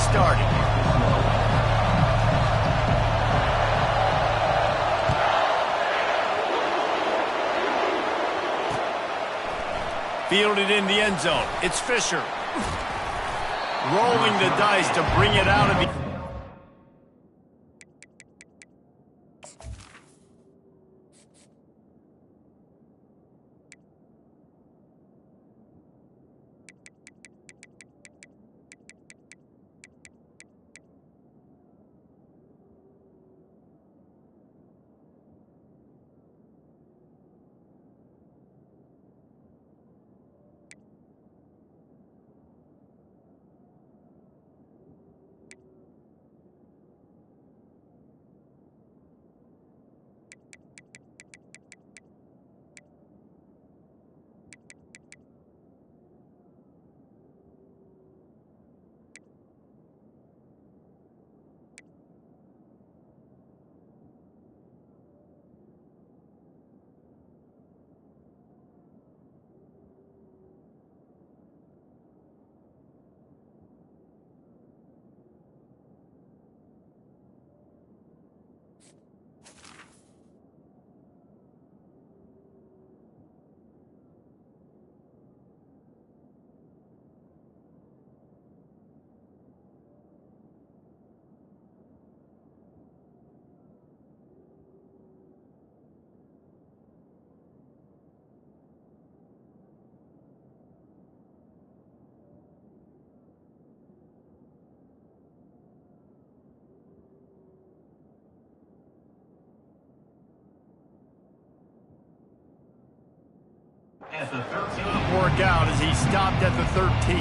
started. Fielded in the end zone. It's Fisher. Rolling the dice to bring it out of the... At the 13. Work out as he stopped at the 13.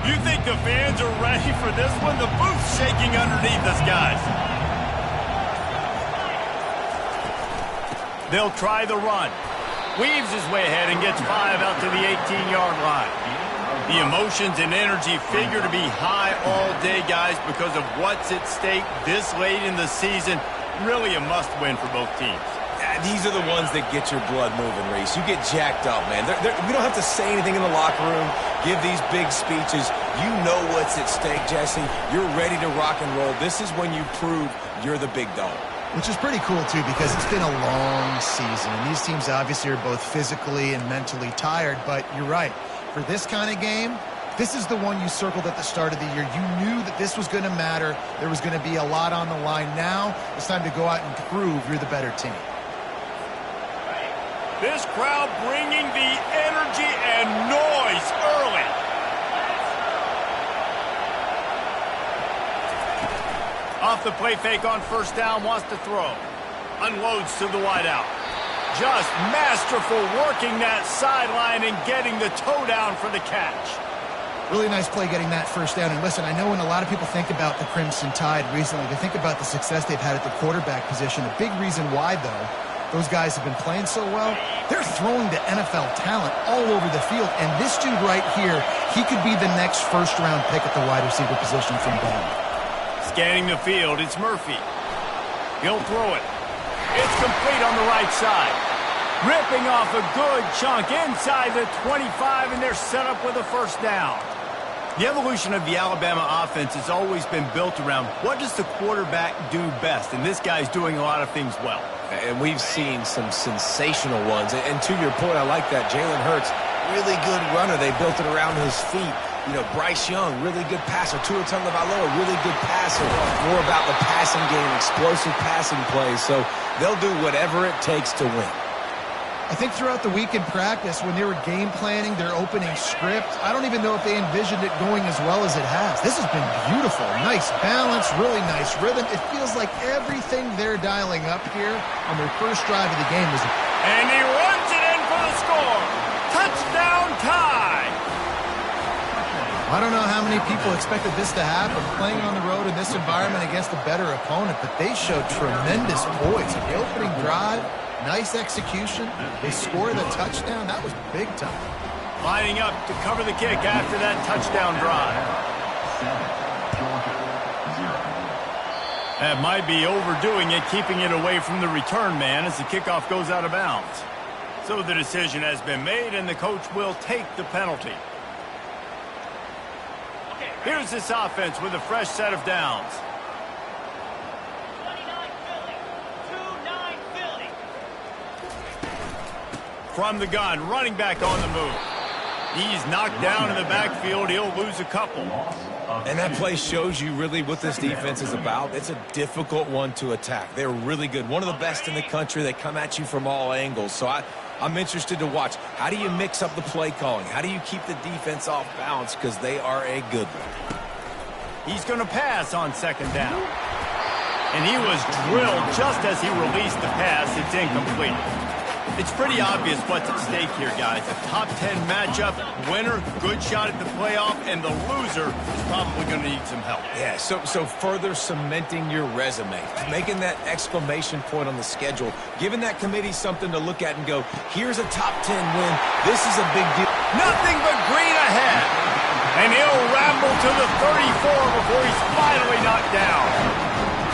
You think the fans are ready for this one? The booth's shaking underneath us, guys. They'll try the run. Weaves his way ahead and gets 5 out to the 18-yard line. The emotions and energy figure to be high all day, guys, because of what's at stake this late in the season. Really a must-win for both teams. Yeah, these are the ones that get your blood moving, Reese. You get jacked up, man. We don't have to say anything in the locker room, give these big speeches. You know what's at stake, Jesse. You're ready to rock and roll. This is when you prove you're the big dog. Which is pretty cool, too, because it's been a long season. And these teams obviously are both physically and mentally tired. But you're right. For this kind of game, this is the one you circled at the start of the year. You knew that this was going to matter. There was going to be a lot on the line. Now it's time to go out and prove you're the better team. This crowd bringing the energy and noise early. Off the play fake on first down, wants to throw. Unloads to the wideout. Just masterful working that sideline and getting the toe down for the catch. Really nice play getting that first down. And listen, I know when a lot of people think about the Crimson Tide recently, they think about the success they've had at the quarterback position. A big reason why, though, those guys have been playing so well, they're throwing to NFL talent all over the field. And this dude right here, he could be the next first-round pick at the wide receiver position from Bama. Scanning the field, it's Murphy. He'll throw it. It's complete on the right side. Ripping off a good chunk inside the 25, and they're set up with a first down. The evolution of the Alabama offense has always been built around what does the quarterback do best, and this guy's doing a lot of things well. And we've seen some sensational ones. And to your point, I like that. Jalen Hurts, really good runner. They built it around his feet. You know, Bryce Young, really good passer. Tua Tagovailoa, really good passer. More about the passing game, explosive passing plays. So they'll do whatever it takes to win. I think throughout the week in practice, when they were game planning their opening script, I don't even know if they envisioned it going as well as it has. This has been beautiful. Nice balance, really nice rhythm. It feels like everything they're dialing up here on their first drive of the game is... And he runs it in for the score. Touchdown tie. I don't know how many people expected this to happen, playing on the road in this environment against a better opponent, but they showed tremendous poise. The opening drive, nice execution. They scored a touchdown. That was big time. Lining up to cover the kick after that touchdown drive. That might be overdoing it, keeping it away from the return man as the kickoff goes out of bounds. So the decision has been made, and the coach will take the penalty. Here's this offense with a fresh set of downs. From the gun, running back on the move. He's knocked down in the backfield. He'll lose a couple. And that play shows you really what this defense is about. It's a difficult one to attack. They're really good. One of the best in the country. They come at you from all angles. So I'm interested to watch. How do you mix up the play calling? How do you keep the defense off balance? Because they are a good one. He's going to pass on second down. And he was drilled just as he released the pass. It's incomplete. It's pretty obvious what's at stake here, guys. A top 10 matchup, winner, good shot at the playoff, and the loser is probably going to need some help. Yeah, so further cementing your resume, making that exclamation point on the schedule, giving that committee something to look at and go, here's a top 10 win. This is a big deal. Nothing but green ahead. And he'll ramble to the 34 before he's finally knocked down.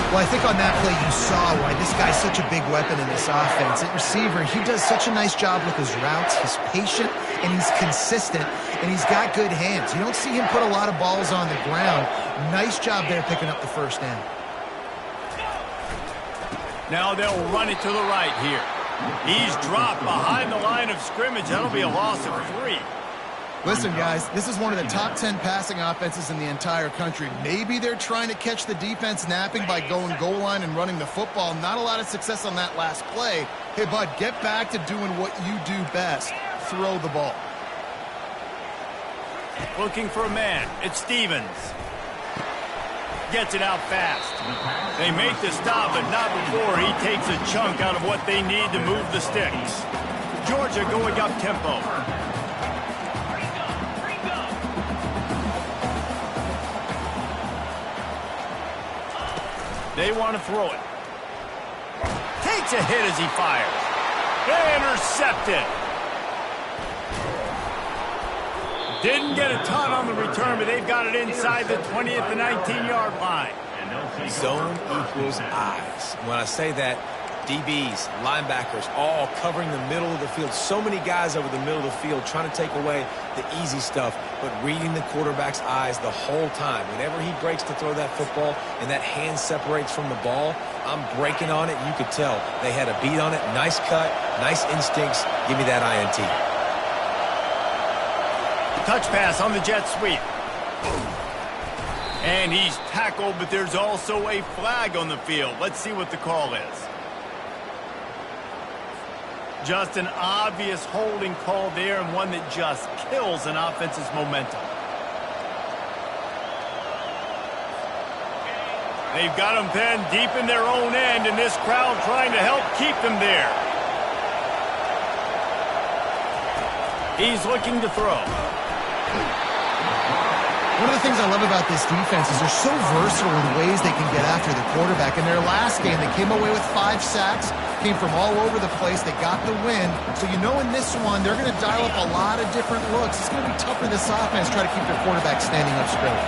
Well, I think on that play you saw why this guy's such a big weapon in this offense. At receiver, he does such a nice job with his routes. He's patient, and he's consistent, and he's got good hands. You don't see him put a lot of balls on the ground. Nice job there picking up the first down. Now they'll run it to the right here. He's dropped behind the line of scrimmage. That'll be a loss of 3. Listen, guys, this is one of the top 10 passing offenses in the entire country. Maybe they're trying to catch the defense napping by going goal line and running the football. Not a lot of success on that last play. Hey, bud, get back to doing what you do best. Throw the ball. Looking for a man. It's Stevens. Gets it out fast. They make the stop, but not before he takes a chunk out of what they need to move the sticks. Georgia going up tempo. They want to throw it. Takes a hit as he fires. Intercepted. Didn't get a ton on the return, but they've got it inside the 20 at the 19-yard line. Zone equals eyes. When I say that, DBs, linebackers, all covering the middle of the field. So many guys over the middle of the field trying to take away the easy stuff, but reading the quarterback's eyes the whole time. Whenever he breaks to throw that football and that hand separates from the ball, I'm breaking on it. You could tell they had a beat on it. Nice cut, nice instincts. Give me that INT. Touch pass on the jet sweep. And he's tackled, but there's also a flag on the field. Let's see what the call is. Just an obvious holding call there, and one that just kills an offense's momentum. They've got them pinned deep in their own end, and this crowd trying to help keep them there. He's looking to throw. One of the things I love about this defense is they're so versatile in the ways they can get after the quarterback. In their last game, they came away with 5 sacks, came from all over the place. They got the win. So you know in this one, they're going to dial up a lot of different looks. It's going to be tough for this offense to try to keep their quarterback standing up straight.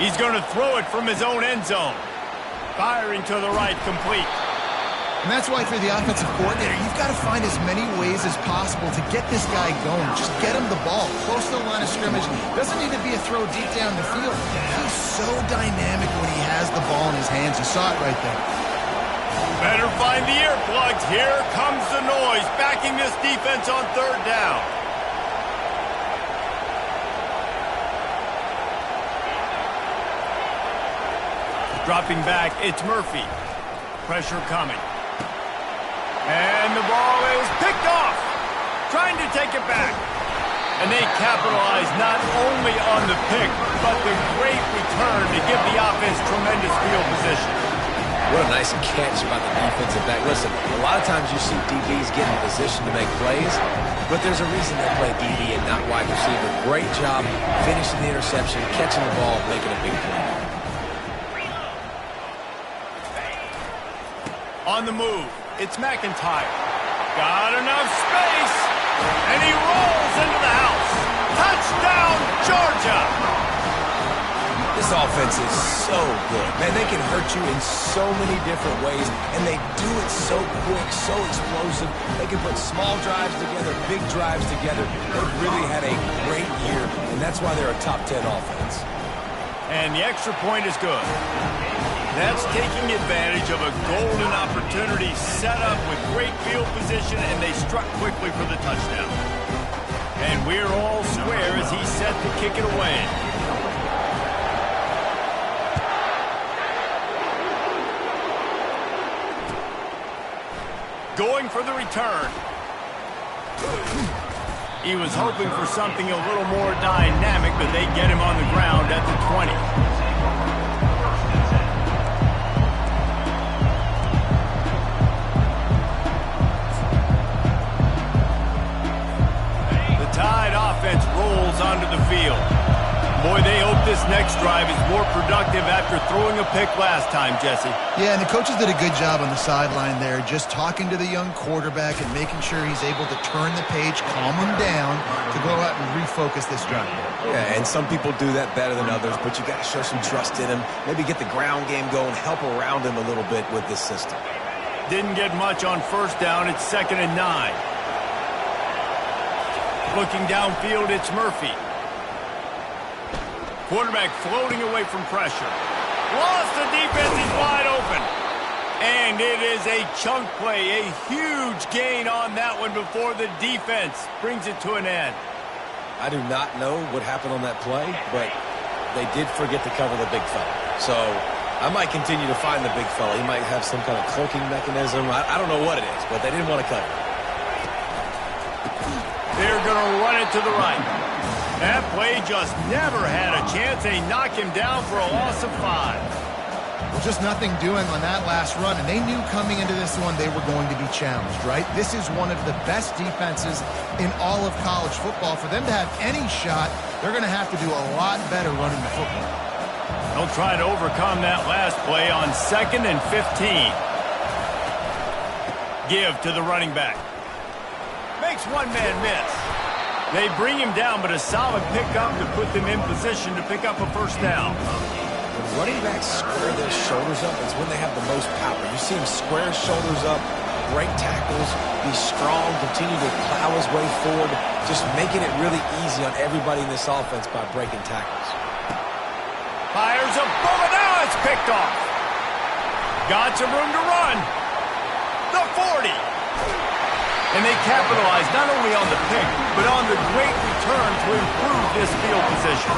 He's going to throw it from his own end zone. Firing to the right, complete. And that's why for the offensive coordinator, you've got to find as many ways as possible to get this guy going. Just get him the ball, close to the line of scrimmage. Doesn't need to be a throw deep down the field. He's so dynamic when he has the ball in his hands. You saw it right there. Better find the earplugs. Here comes the noise, backing this defense on third down. Dropping back, it's Murphy. Pressure coming. And the ball is picked off. Trying to take it back. And they capitalize not only on the pick, but the great return to give the offense tremendous field position. What a nice catch by the defensive back. Listen, a lot of times you see DBs get in position to make plays, but there's a reason they play DB and not wide receiver. Great job finishing the interception, catching the ball, making a big play. On the move, it's McIntyre. Got enough space. And he rolls into the house. Touchdown, Georgia! This offense is so good. Man, they can hurt you in so many different ways, and they do it so quick, so explosive. They can put small drives together, big drives together. They've really had a great year, and that's why they're a top 10 offense. And the extra point is good. That's taking advantage of a golden opportunity set up with great field position, and they struck quickly for the touchdown. And we're all square as he's set to kick it away. Going for the return. He was hoping for something a little more dynamic, but they get him on the ground at the 20. The Tide offense rolls onto the field. Boy, they hope this next drive is more productive after throwing a pick last time, Jesse. Yeah, and the coaches did a good job on the sideline there, just talking to the young quarterback and making sure he's able to turn the page, calm him down, to go out and refocus this drive. Yeah, and some people do that better than others, but you got to show some trust in him. Maybe get the ground game going, help around him a little bit with this system. Didn't get much on first down. It's 2nd and 9. Looking downfield, it's Murphy. Quarterback floating away from pressure. Lost the defense, he's wide open. And it is a chunk play, a huge gain on that one before the defense brings it to an end. I do not know what happened on that play, but they did forget to cover the big fella. So I might continue to find the big fella. He might have some kind of cloaking mechanism. I don't know what it is, but they didn't want to cut it. They're going to run it to the right. That play just never had a chance. They knock him down for a loss of 5. Well, just nothing doing on that last run, and they knew coming into this one they were going to be challenged, right? This is one of the best defenses in all of college football. For them to have any shot, they're going to have to do a lot better running the football. They'll try to overcome that last play on 2nd and 15. Give to the running back. Makes one man miss. They bring him down, but a solid pickup to put them in position to pick up a first down. When running backs square their shoulders up, it's when they have the most power. You see him square his shoulders up, break tackles, be strong, continue to plow his way forward, just making it really easy on everybody in this offense by breaking tackles. Fires a bullet, now it's picked off. Got some room to run. The 40. And they capitalize not only on the pick, but on the great return to improve this field position.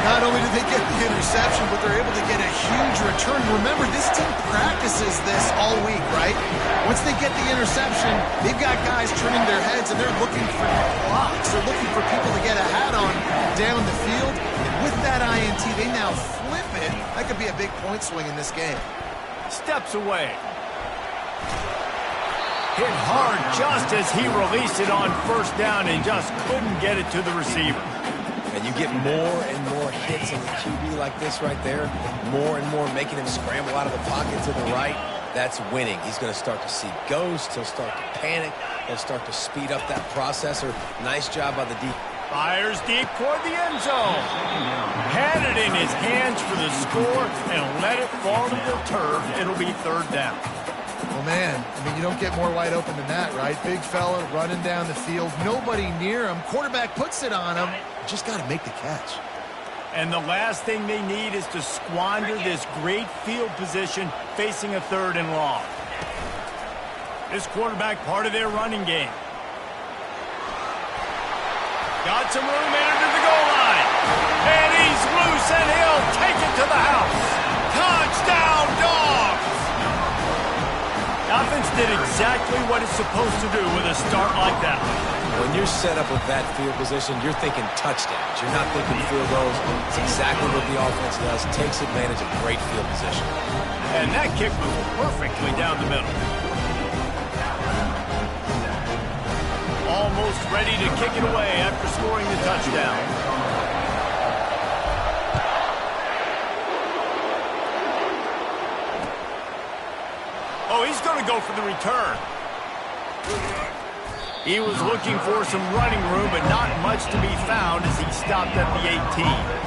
Not only did they get the interception, but they're able to get a huge return. Remember, this team practices this all week, right? Once they get the interception, they've got guys turning their heads, and they're looking for blocks. They're looking for people to get a hat on down the field. And with that INT, they now flip it. That could be a big point swing in this game. Steps away. Hit hard just as he released it on first down and just couldn't get it to the receiver. And you get more and more hits in the QB like this right there, more and more making him scramble out of the pocket to the right. That's winning. He's going to start to see ghosts. He'll start to panic. He'll start to speed up that processor. Nice job by the defense. Fires deep toward the end zone. Had it in his hands for the score and let it fall to the turf. It'll be 3rd down. Well, man, I mean, you don't get more wide open than that, right? Big fella running down the field, nobody near him. Quarterback puts it on him. Just got to make the catch. And the last thing they need is to squander this great field position facing a 3rd and long. This quarterback part of their running game. Got some room into the goal line. And he's loose, and he'll take it to the house. Touchdown, Dogs! Offense did exactly what it's supposed to do with a start like that. When you're set up with that field position, you're thinking touchdowns. You're not thinking field goals. It's exactly what the offense does. Takes advantage of great field position. And that kick was perfectly down the middle. Almost ready to kick it away after scoring the touchdown. Oh, he's going to go for the return. He was looking for some running room, but not much to be found as he stopped at the 18.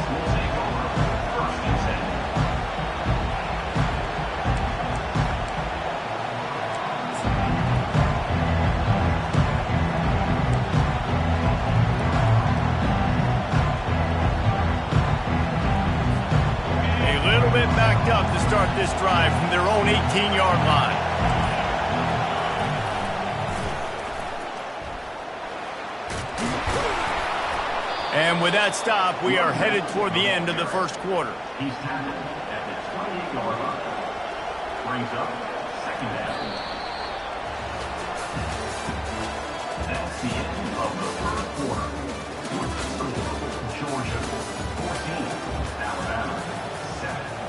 Backed up to start this drive from their own 18-yard line. And with that stop, we are headed toward the end of the first quarter. He's tackled at the 28-yard line. Brings up second down. That's the end of the first quarter. Georgia 14, Alabama 7.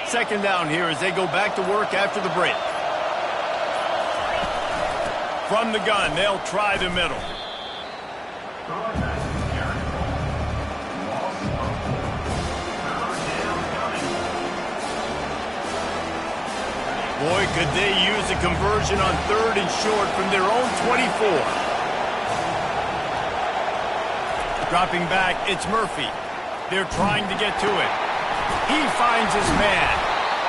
Second down here as they go back to work after the break. From the gun, they'll try the middle. Boy, could they use a conversion on 3rd and short from their own 24. Dropping back, it's Murphy. They're trying to get to it. He finds his man.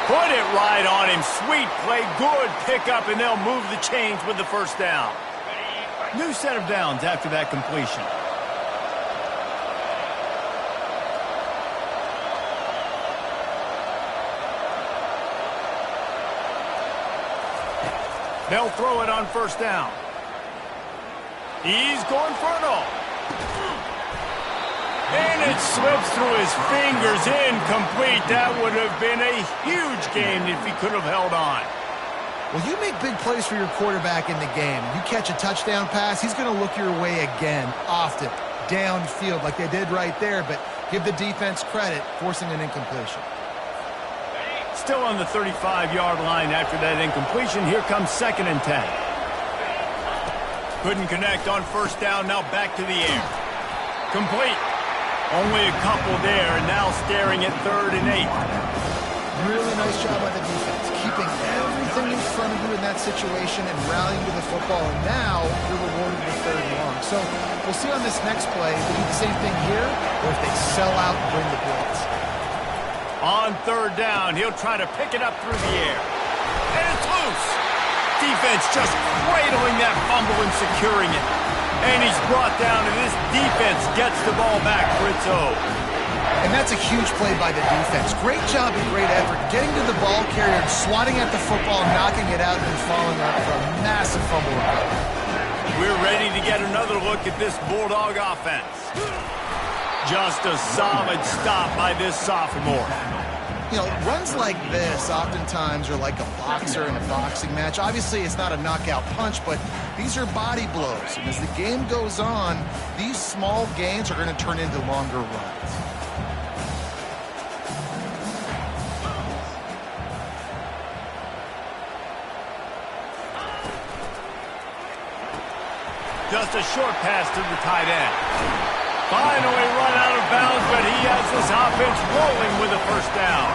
Put it right on him. Sweet play. Good pickup, and they'll move the chains with the first down. New set of downs after that completion. They'll throw it on first down. He's going for it all. And it slips through his fingers, incomplete. That would have been a huge game if he could have held on. Well, you make big plays for your quarterback in the game. You catch a touchdown pass, he's going to look your way again, often, downfield like they did right there, but give the defense credit, forcing an incompletion. Still on the 35-yard line after that incompletion. Here comes 2nd and 10. Couldn't connect on first down, now back to the air. Complete. Only a couple there, and now staring at 3rd and 8. Really nice job by the defense, keeping everything in front of you in that situation and rallying to the football, and now you're rewarded with 3rd and long. So we'll see on this next play if they do the same thing here, or if they sell out and bring the blitz. On 3rd down, he'll try to pick it up through the air. And it's loose. Defense just cradling that fumble and securing it. And he's brought down, and this defense gets the ball back for its own. And that's a huge play by the defense. Great job and great effort getting to the ball carrier and swatting at the football, knocking it out, and falling up for a massive fumble recovery. We're ready to get another look at this Bulldog offense. Just a solid stop by this sophomore. You know, runs like this oftentimes are like a boxer in a boxing match. Obviously, it's not a knockout punch, but these are body blows. And as the game goes on, these small gains are going to turn into longer runs. Just a short pass to the tight end. Finally run out of bounds, but he has this offense rolling with a first down.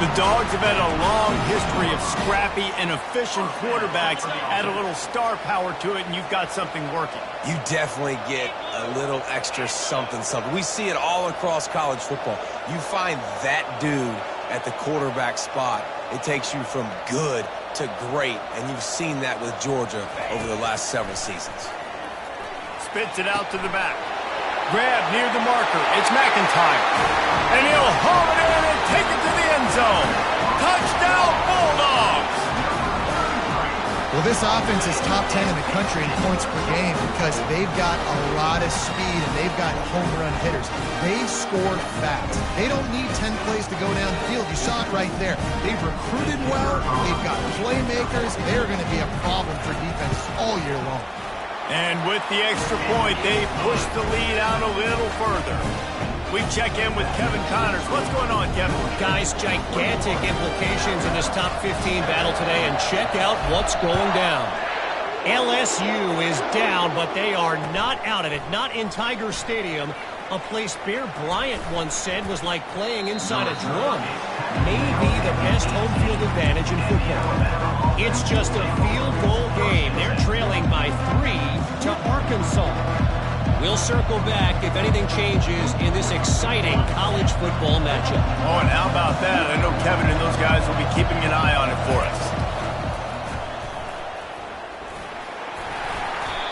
The Dogs have had a long history of scrappy and efficient quarterbacks. Add a little star power to it, and you've got something working. You definitely get a little extra something. We see it all across college football. You find that dude at the quarterback spot, it takes you from good to great, and you've seen that with Georgia over the last several seasons. Spits it out to the back. Grab near the marker. It's McIntyre. And he'll haul it in and take it to the end zone. Touchdown, Bulldogs! Well, this offense is top 10 in the country in points per game because they've got a lot of speed and they've got home run hitters. They score fast. They don't need 10 plays to go down the field. You saw it right there. They've recruited well. They've got playmakers. They're going to be a problem for defenses all year long. And with the extra point, they push the lead out a little further. We check in with Kevin Connors. What's going on, Kevin? Guys, gigantic implications in this top 15 battle today, and check out what's going down. LSU is down, but they are not out of it, not in Tiger Stadium, a place Bear Bryant once said was like playing inside a drum. Maybe the best home field advantage in football. It's just a field goal game. They're trailing by 3 to Arkansas. We'll circle back if anything changes in this exciting college football matchup. Oh, and how about that? I know Kevin and those guys will be keeping an eye on it for us.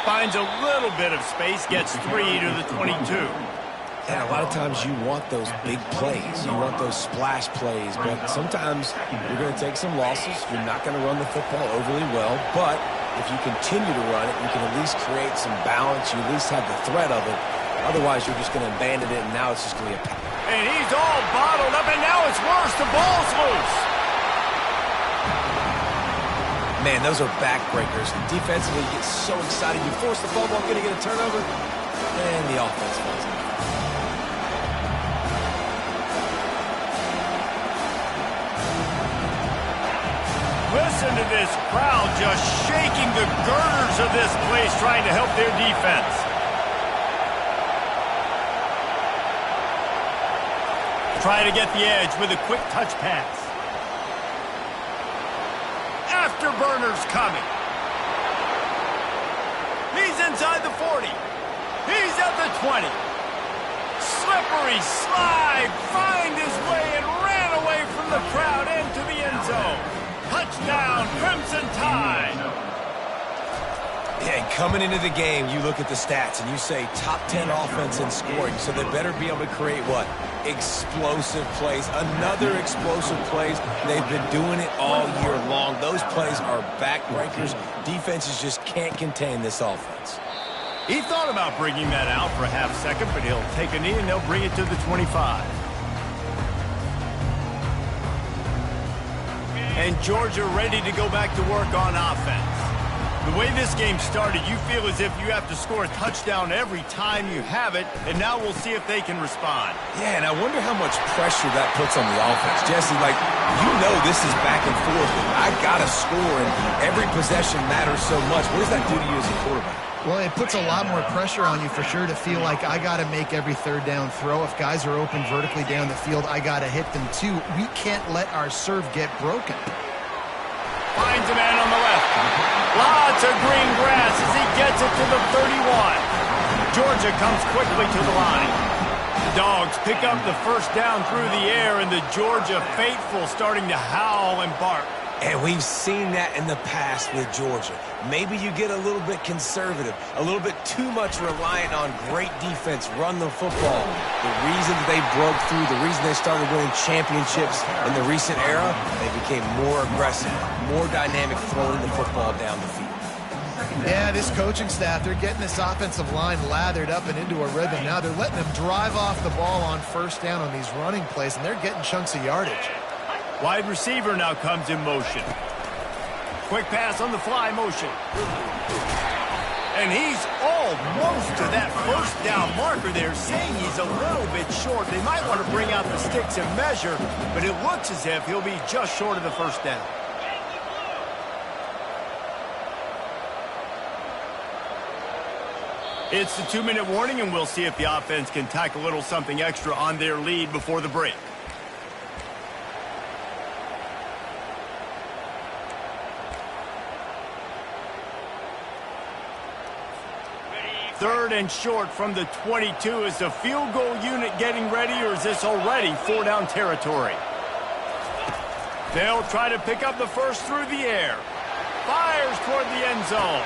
Finds a little bit of space, gets 3 to the 22. And a lot of times you want those big plays. You want those splash plays. But sometimes you're going to take some losses. You're not going to run the football overly well. But if you continue to run it, you can at least create some balance. You at least have the threat of it. Otherwise, you're just going to abandon it, and now it's just going to be a pass. And he's all bottled up, and now it's worse. The ball's loose. Man, those are backbreakers. Defensively, you get so excited. You force the fumble, I'm going to get a turnover, and the offense falls in. Listen to this crowd just shaking the girders of this place, trying to help their defense. Try to get the edge with a quick touch pass. Afterburners coming. He's inside the 40. He's at the 20. Slippery slide, find his way and ran away from the crowd into the end zone. Touchdown, Crimson Tide. Yeah, and coming into the game, you look at the stats and you say top 10 offense in scoring, so they better be able to create what? Explosive plays. Another explosive plays. They've been doing it all year long. Those plays are backbreakers. Defenses just can't contain this offense. He thought about bringing that out for a half second, but he'll take a knee and they'll bring it to the 25. And Georgia ready to go back to work on offense. The way this game started, you feel as if you have to score a touchdown every time you have it, and now we'll see if they can respond. Yeah, and I wonder how much pressure that puts on the offense. Jesse, this is back and forth. I got to score, and every possession matters so much. What does that do to you as a quarterback? Well, it puts a lot more pressure on you for sure to feel like I got to make every third down throw. If guys are open vertically down the field, I got to hit them too. We can't let our serve get broken. Finds a man on the left. Lots of green grass as he gets it to the 31. Georgia comes quickly to the line. The Dogs pick up the first down through the air, and the Georgia faithful starting to howl and bark. And we've seen that in the past with Georgia. Maybe you get a little bit conservative, a little bit too much reliant on great defense, run the football. The reason they broke through, the reason they started winning championships in the recent era, they became more aggressive, more dynamic throwing the football down the field. Yeah, this coaching staff, they're getting this offensive line lathered up and into a rhythm. Now they're letting them drive off the ball on first down on these running plays, and they're getting chunks of yardage. Wide receiver now comes in motion. Quick pass on the fly motion. And he's almost to that first down marker there, saying he's a little bit short. They might want to bring out the sticks and measure, but it looks as if he'll be just short of the first down. It's the 2-minute warning, and we'll see if the offense can tack a little something extra on their lead before the break. Third and short from the 22. Is the field goal unit getting ready, or is this already 4-down territory? They'll try to pick up the first through the air. Fires toward the end zone.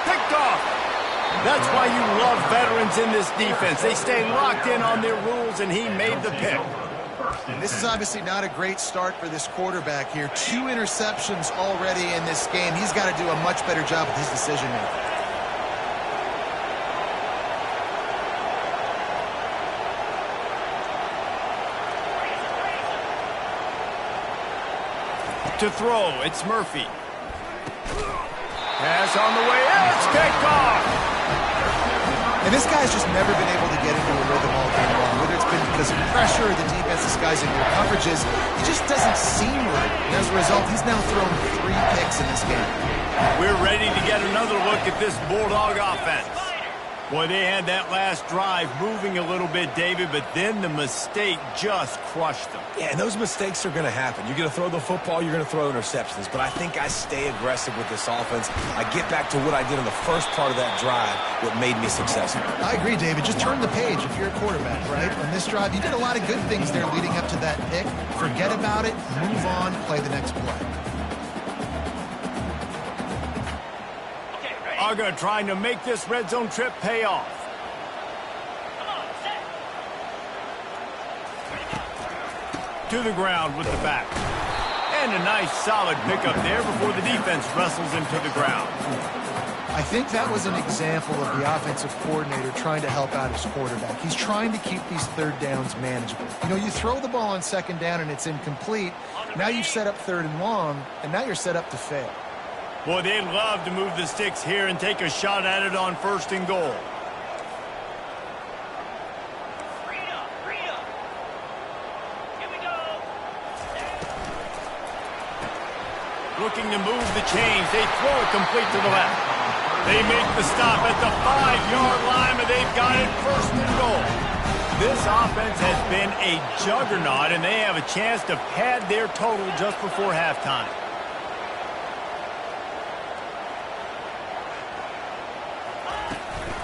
Picked off. That's why you love veterans in this defense. They stay locked in on their rules, and he made the pick. This is obviously not a great start for this quarterback here. 2 interceptions already in this game. He's got to do a much better job with his decision-making. To throw, it's Murphy. Pass on the way, it's picked off! And this guy's just never been able to get into a rhythm all game long, whether it's because of pressure, the defense disguising their coverages. He just doesn't seem right. And as a result, he's now thrown 3 picks in this game. We're ready to get another look at this Bulldog offense. Boy, they had that last drive moving a little bit, David, but then the mistake just crushed them. Yeah, and those mistakes are going to happen. You're going to throw the football, you're going to throw interceptions. But I think I stay aggressive with this offense. I get back to what I did in the first part of that drive, what made me successful. I agree, David. Just turn the page if you're a quarterback, right? On this drive, you did a lot of good things there leading up to that pick. Forget about it, move on, play the next play. Uga trying to make this red zone trip pay off. To the ground with the back. And a nice solid pickup there before the defense wrestles him to the ground. I think that was an example of the offensive coordinator trying to help out his quarterback. He's trying to keep these third downs manageable. You know, you throw the ball on second down and it's incomplete. Now you've set up third and long, and now you're set up to fail. Boy, they'd love to move the sticks here and take a shot at it on 1st and goal. Looking to move the chains. They throw it complete to the left. They make the stop at the 5-yard line, but they've got it 1st and goal. This offense has been a juggernaut, and they have a chance to pad their total just before halftime.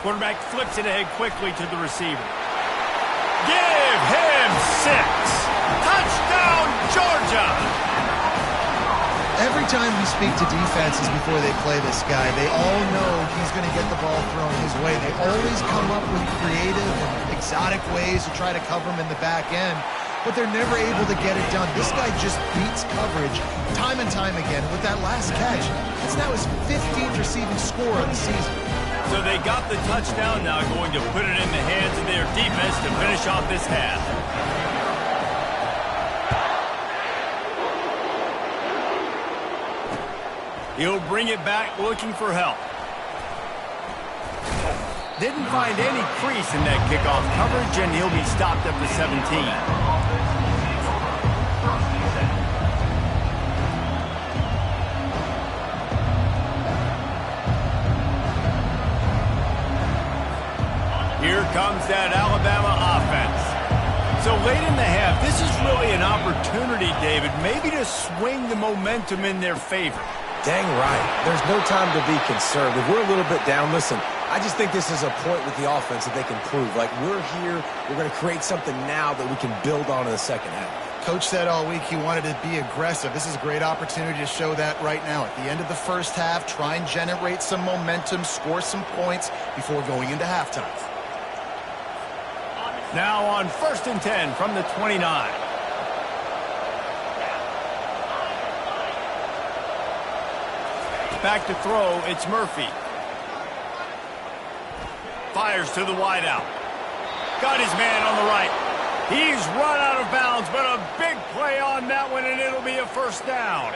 Quarterback flips it ahead quickly to the receiver. Give him 6. Touchdown, Georgia! Every time we speak to defenses before they play this guy, they all know he's going to get the ball thrown his way. They always come up with creative and exotic ways to try to cover him in the back end, but they're never able to get it done. This guy just beats coverage time and time again. With that last catch, that's now his 15th receiving score of the season. So they got the touchdown, now going to put it in the hands of their defense to finish off this half. He'll bring it back looking for help. Didn't find any crease in that kickoff coverage, and he'll be stopped at the 17. Here comes that Alabama offense. So late in the half, this is really an opportunity, David, maybe to swing the momentum in their favor. Dang right. There's no time to be conservative. We're a little bit down. Listen, I just think this is a point with the offense that they can prove. Like, we're here, we're going to create something now that we can build on in the second half. Coach said all week he wanted to be aggressive. This is a great opportunity to show that right now. At the end of the first half, try and generate some momentum, score some points before going into halftime. Now on 1st and 10 from the 29. Back to throw, it's Murphy. Fires to the wideout. Got his man on the right. He's run out of bounds, but a big play on that one, and it'll be a 1st down.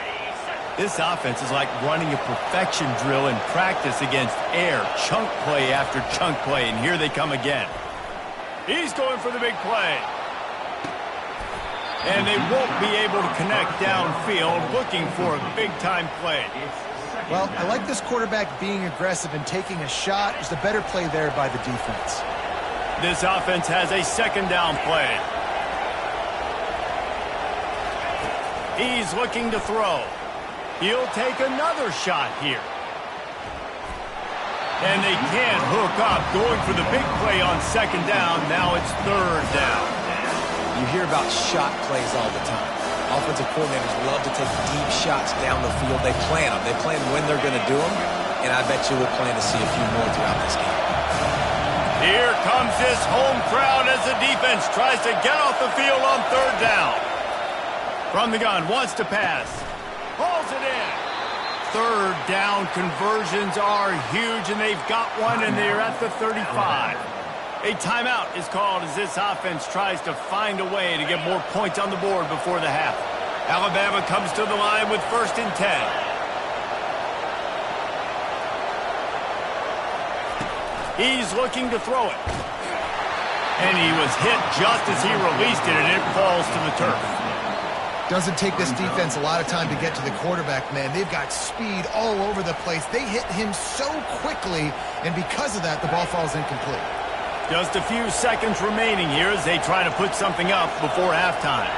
This offense is like running a perfection drill in practice against air. Chunk play after chunk play, and here they come again. He's going for the big play. And they won't be able to connect downfield, looking for a big-time play. Well, I like this quarterback being aggressive and taking a shot. There's a better play there by the defense. This offense has a 2nd down play. He's looking to throw. He'll take another shot here. And they can't hook up, going for the big play on 2nd down. Now it's 3rd down. You hear about shot plays all the time. Offensive coordinators love to take deep shots down the field. They plan them. They plan when they're going to do them. And I bet you we'll plan to see a few more throughout this game. Here comes this home crowd as the defense tries to get off the field on 3rd down. From the gun, wants to pass. Hauls it in. 3rd down conversions are huge, and they've got one, and they're at the 35. A timeout is called as this offense tries to find a way to get more points on the board before the half. Alabama comes to the line with 1st and 10. He's looking to throw it. And he was hit just as he released it, and it falls to the turf. Doesn't take this defense a lot of time to get to the quarterback, man. They've got speed all over the place. They hit him so quickly, and because of that, the ball falls incomplete. Just a few seconds remaining here as they try to put something up before halftime.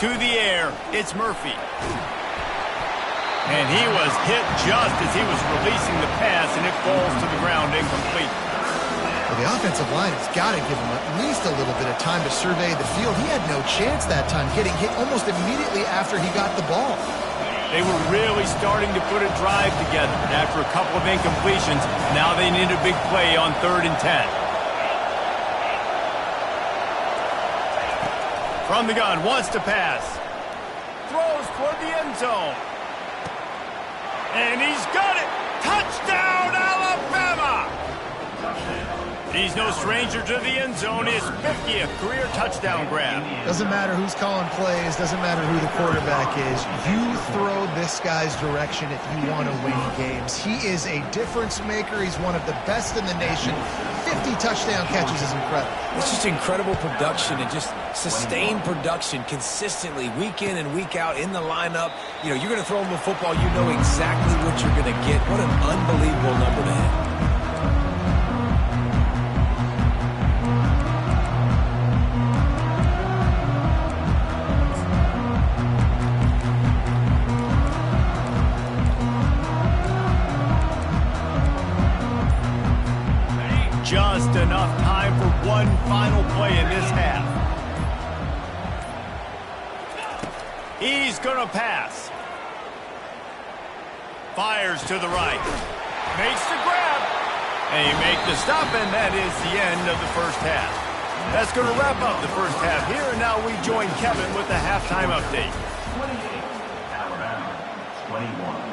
To the air, it's Murphy. And he was hit just as he was releasing the pass, and it falls to the ground incomplete. Well, the offensive line has got to give him at least a little bit of time to survey the field. He had no chance that time, getting hit almost immediately after he got the ball. They were really starting to put a drive together. And after a couple of incompletions, now they need a big play on 3rd and 10. From the gun, wants to pass. Throws toward the end zone. And he's got it! Touchdown, Alabama! He's no stranger to the end zone. His 50th career touchdown grab. Doesn't matter who's calling plays. Doesn't matter who the quarterback is. You throw this guy's direction if you want to win games. He is a difference maker. He's one of the best in the nation. 50 touchdown catches is incredible. It's just incredible production and just sustained production consistently week in and week out in the lineup. You know, you're going to throw him the football, you know exactly what you're going to get. What an unbelievable number to hit. Just enough time for one final play in this half. He's going to pass. Fires to the right. Makes the grab. And he makes the stop, and that is the end of the first half. That's going to wrap up the first half here, and now we join Kevin with the halftime update. 28, Alabama, 21.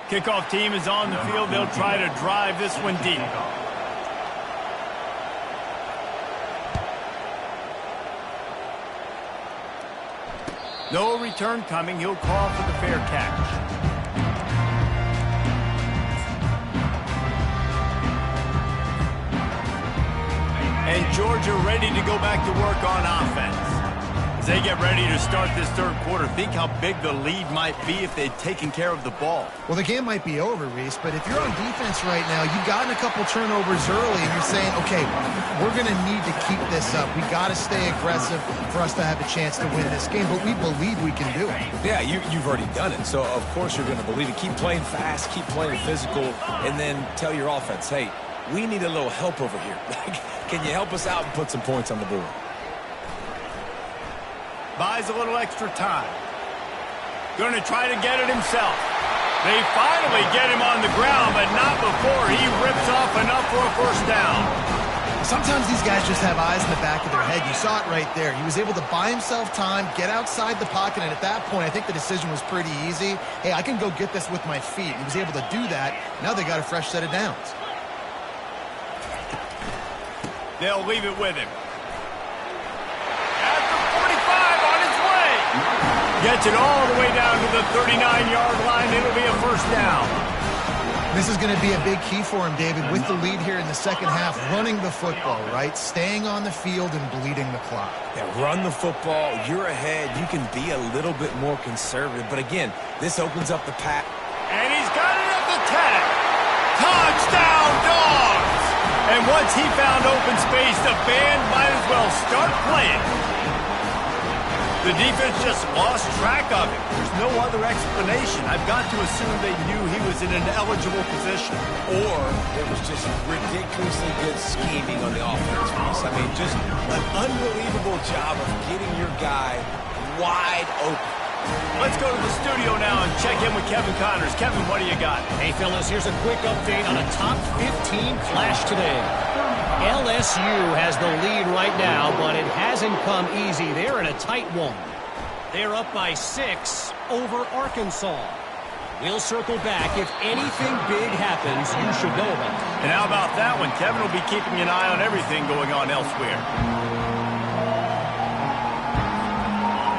Kickoff team is on the field. They'll try to drive this one deep. No return coming. He'll call for the fair catch. And Georgia ready to go back to work on offense. As they get ready to start this third quarter, think how big the lead might be if they'd taken care of the ball. Well, the game might be over, Reese, but if you're on defense right now, you've gotten a couple turnovers early, and you're saying, okay, we're going to need to keep this up. We got to stay aggressive for us to have a chance to win this game, but we believe we can do it. Yeah, you've already done it, so of course you're going to believe it. Keep playing fast, keep playing physical, and then tell your offense, hey, we need a little help over here. Can you help us out and put some points on the board? Buys a little extra time. Going to try to get it himself. They finally get him on the ground, but not before he rips off enough for a first down. Sometimes these guys just have eyes in the back of their head. You saw it right there. He was able to buy himself time, get outside the pocket, and at that point, I think the decision was pretty easy. Hey, I can go get this with my feet. He was able to do that. Now they got a fresh set of downs. They'll leave it with him. At the 45 on his way. Gets it all the way down to the 39-yard line. It'll be a first down. This is going to be a big key for him, David, with the lead here in the second half, running the football, right? Staying on the field and bleeding the clock. Yeah, run the football. You're ahead. You can be a little bit more conservative. But again, this opens up the pass. And he's got it at the 10. Touchdown, Dogs! And once he found open space, the band might as well start playing. The defense just lost track of him. There's no other explanation. I've got to assume they knew he was in an eligible position. Or it was just ridiculously good scheming on the offense piece. I mean, just an unbelievable job of getting your guy wide open. Let's go to the studio now and check in with Kevin Connors. Kevin, what do you got? Hey, fellas, here's a quick update on a top 15 flash today. LSU has the lead right now, but it hasn't come easy. They're in a tight one. They're up by 6 over Arkansas. We'll circle back. If anything big happens, you should know about it. And how about that one? Kevin will be keeping an eye on everything going on elsewhere.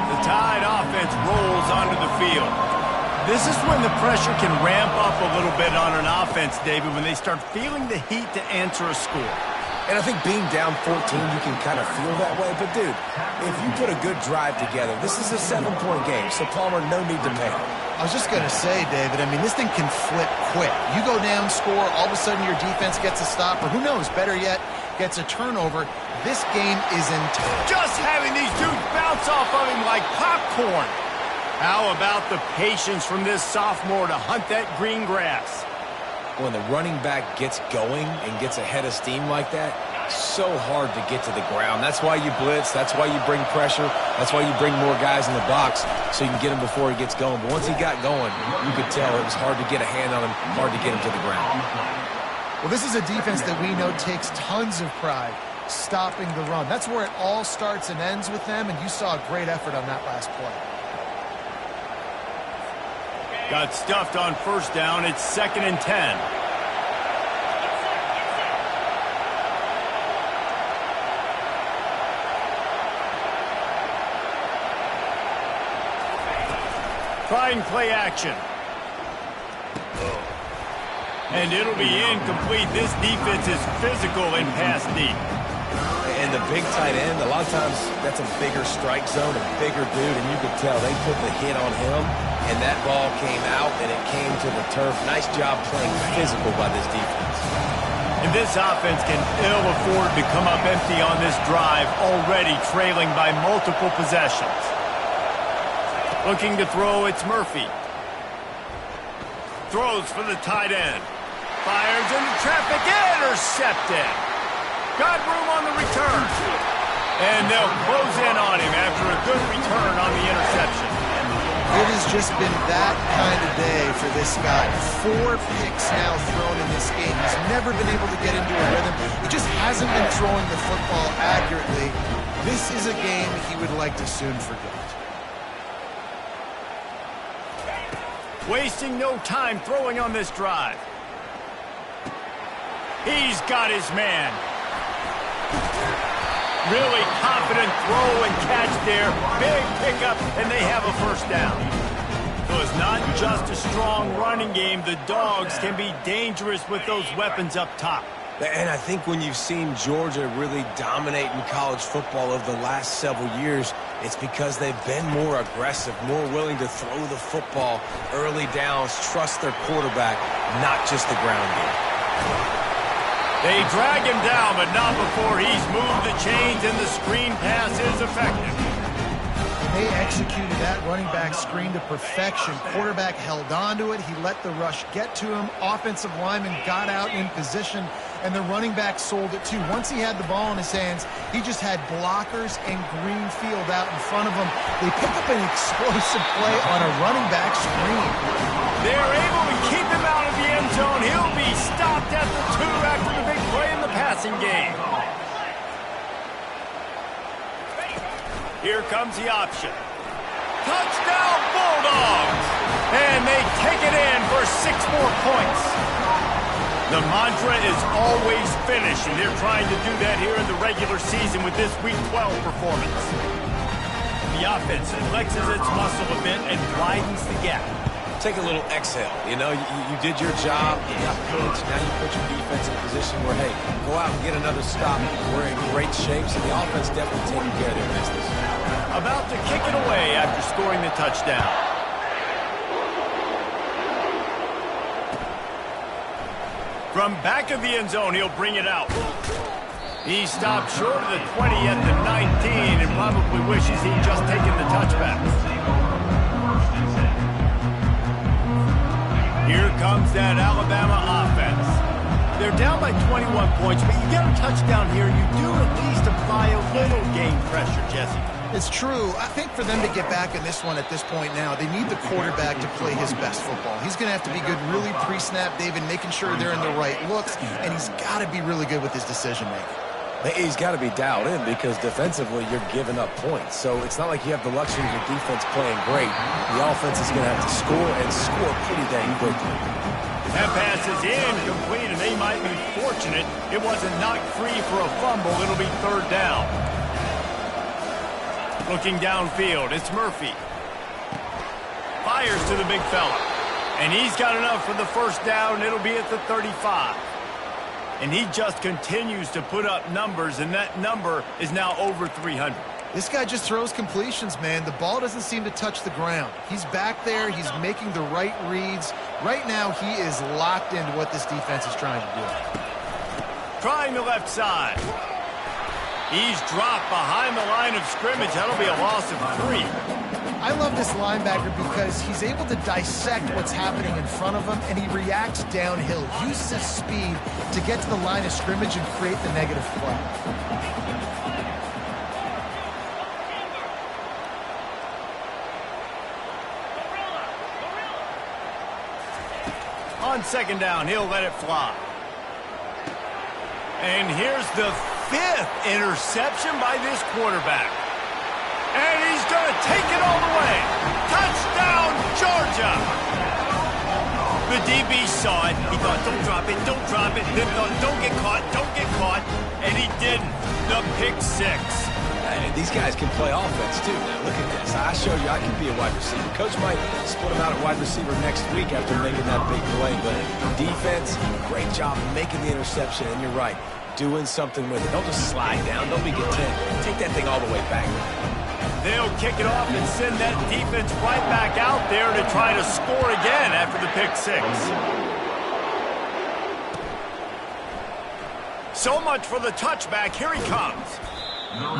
The Tide offense rolls onto the field. This is when the pressure can ramp up a little bit on an offense, David, when they start feeling the heat to answer a score. And I think being down 14, you can kind of feel that way. But, dude, if you put a good drive together, this is a 7-point game, so Palmer, no need to panic. I was just going to say, David, I mean, this thing can flip quick. You go down, score, all of a sudden your defense gets a stop, or who knows, better yet, gets a turnover. This game is intense. Just having these dudes bounce off of him like popcorn. How about the patience from this sophomore to hunt that green grass? When the running back gets going and gets a head of steam like that, so hard to get to the ground. That's why you blitz. That's why you bring pressure. That's why you bring more guys in the box so you can get him before he gets going. But once he got going, you could tell it was hard to get a hand on him, hard to get him to the ground. Well, this is a defense that we know takes tons of pride stopping the run. That's where it all starts and ends with them, and you saw a great effort on that last play. Got stuffed on first down. It's 2nd and 10. Trying play action. And it'll be incomplete. This defense is physical and pass deep. And the big tight end, a lot of times that's a bigger strike zone, a bigger dude, and you could tell they put the hit on him, and that ball came out, and it came to the turf. Nice job playing physical by this defense. And this offense can ill afford to come up empty on this drive, already trailing by multiple possessions. Looking to throw, it's Murphy. Throws for the tight end. Fires into traffic, intercepted. Got room on the return. And they'll close in on him after a good return on the interception. It has just been that kind of day for this guy. 4 picks now thrown in this game. He's never been able to get into a rhythm. He just hasn't been throwing the football accurately. This is a game he would like to soon forget. Wasting no time throwing on this drive. He's got his man. Really confident throw and catch there. Big pickup, and they have a first down. So it's not just a strong running game. The Dogs can be dangerous with those weapons up top. And I think when you've seen Georgia really dominate in college football over the last several years, it's because they've been more aggressive, more willing to throw the football early downs, trust their quarterback, not just the ground game. They drag him down, but not before he's moved the chains and the screen pass is effective. They executed that running back screen to perfection. Quarterback held on to it. He let the rush get to him. Offensive lineman got out in position, and the running back sold it too. Once he had the ball in his hands, he just had blockers and green field out in front of him. They pick up an explosive play on a running back screen. They're able to keep him out of the end zone. He'll be stopped at the 2 after the big play in the passing game. Here comes the option. Touchdown Bulldogs! And they take it in for 6 more points. The mantra is always finish, and they're trying to do that here in the regular season with this Week 12 performance. The offense flexes its muscle a bit and widens the gap. Take a little exhale. You know, you did your job. You got points. Now you put your defense in a position where, hey, go out and get another stop. We're in great shape, so the offense definitely taking care of their business. About to kick it away after scoring the touchdown. From back of the end zone, he'll bring it out. He stopped short of the 20 at the 19 and probably wishes he'd just taken the touchback. Here comes that Alabama offense. They're down by 21 points, but you get a touchdown here, you do at least apply a little game pressure, Jesse. It's true. I think for them to get back in this one at this point now, they need the quarterback to play his best football. He's going to have to be good really pre-snap, David, making sure they're in the right looks, and he's got to be really good with his decision-making. He's got to be dialed in because defensively you're giving up points. So it's not like you have the luxury of your defense playing great. The offense is going to have to score and score pretty dang quickly. That pass is incomplete, and they might be fortunate it wasn't knocked free for a fumble. It'll be third down. Looking downfield, it's Murphy. Fires to the big fella. And he's got enough for the first down. It'll be at the 35. And he just continues to put up numbers, and that number is now over 300. This guy just throws completions, man. The ball doesn't seem to touch the ground. He's back there. He's making the right reads. Right now, he is locked into what this defense is trying to do. Trying the left side. He's dropped behind the line of scrimmage. That'll be a loss of 3. I love this linebacker because he's able to dissect what's happening in front of him, and he reacts downhill, uses his speed to get to the line of scrimmage and create the negative play. On second down, he'll let it fly. And here's the 5th interception by this quarterback. And he's going to take it all the way. Touchdown, Georgia. The DB saw it. He thought, don't drop it, don't drop it. Then thought, don't get caught, don't get caught. And he didn't. The pick 6. These guys can play offense, too. Now, look at this. I showed you I can be a wide receiver. Coach might split him out at wide receiver next week after making that big play. But defense, great job making the interception. And you're right, doing something with it. Don't just slide down. Don't be content. Take that thing all the way back. They'll kick it off and send that defense right back out there to try to score again after the pick 6. So much for the touchback. Here he comes.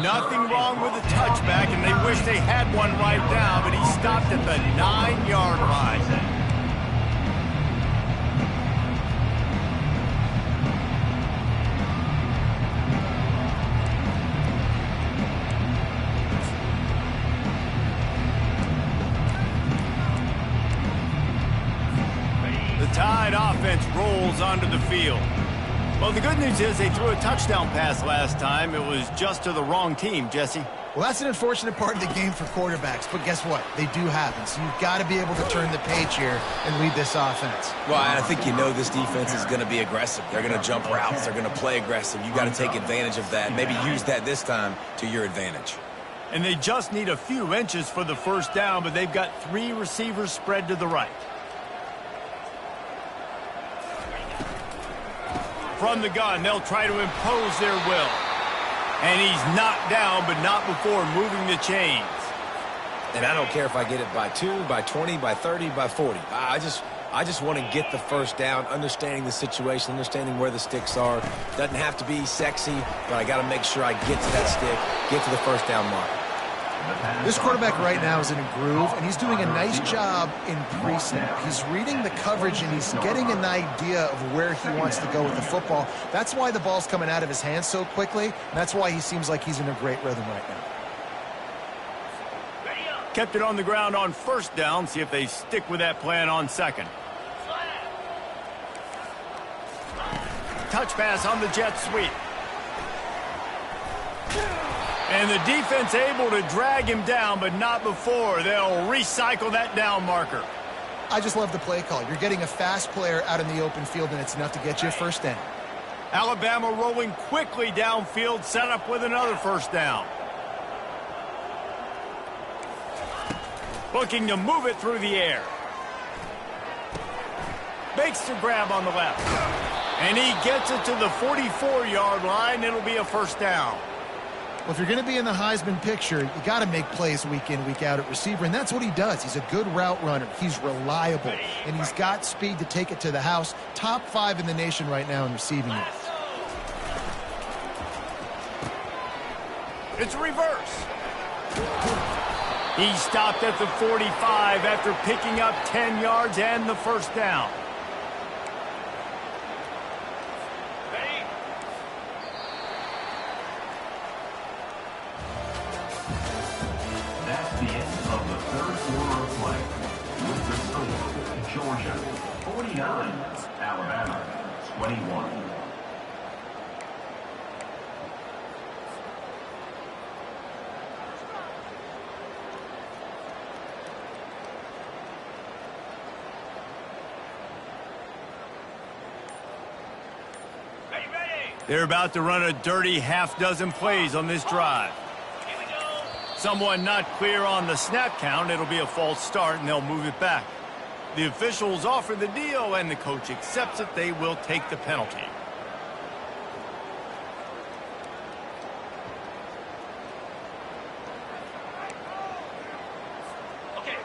Nothing wrong with the touchback, and they wish they had one right now, but he stopped at the 9-yard line. The Tide offense rolls onto the field. Well, the good news is they threw a touchdown pass last time. It was just to the wrong team, Jesse. Well, that's an unfortunate part of the game for quarterbacks, but guess what? They do happen, so you've got to be able to turn the page here and lead this offense. Well, I think you know this defense is going to be aggressive. They're going to jump routes. They're going to play aggressive. You've got to take advantage of that. Maybe use that this time to your advantage. And they just need a few inches for the first down, but they've got 3 receivers spread to the right. From the gun, they'll try to impose their will. And he's knocked down, but not before moving the chains. And I don't care if I get it by 2, by 20, by 30, by 40. I just want to get the first down, understanding the situation, understanding where the sticks are. Doesn't have to be sexy, but I got to make sure I get to that stick, get to the first down mark. This quarterback right now is in a groove, and he's doing a nice job in pre-snap. He's reading the coverage, and he's getting an idea of where he wants to go with the football. That's why the ball's coming out of his hands so quickly, and that's why he seems like he's in a great rhythm right now. Kept it on the ground on first down. See if they stick with that plan on second. Touch pass on the jet sweep. And the defense able to drag him down, but not before. They'll recycle that down marker. I just love the play call. You're getting a fast player out in the open field, and it's enough to get you a first down. Alabama rolling quickly downfield, set up with another first down. Looking to move it through the air. Makes the grab on the left. And he gets it to the 44-yard line. It'll be a first down. Well, if you're going to be in the Heisman picture, you got to make plays week in, week out at receiver, and that's what he does. He's a good route runner. He's reliable, and he's got speed to take it to the house. Top 5 in the nation right now in receiving it. It's a reverse. He stopped at the 45 after picking up 10 yards and the first down. That's the end of the third quarter of play. With the score, Georgia 49, Alabama 21. They're about to run a dirty half-dozen plays on this drive. Someone not clear on the snap count. It'll be a false start, and they'll move it back. The officials offer the deal, and the coach accepts it. They will take the penalty.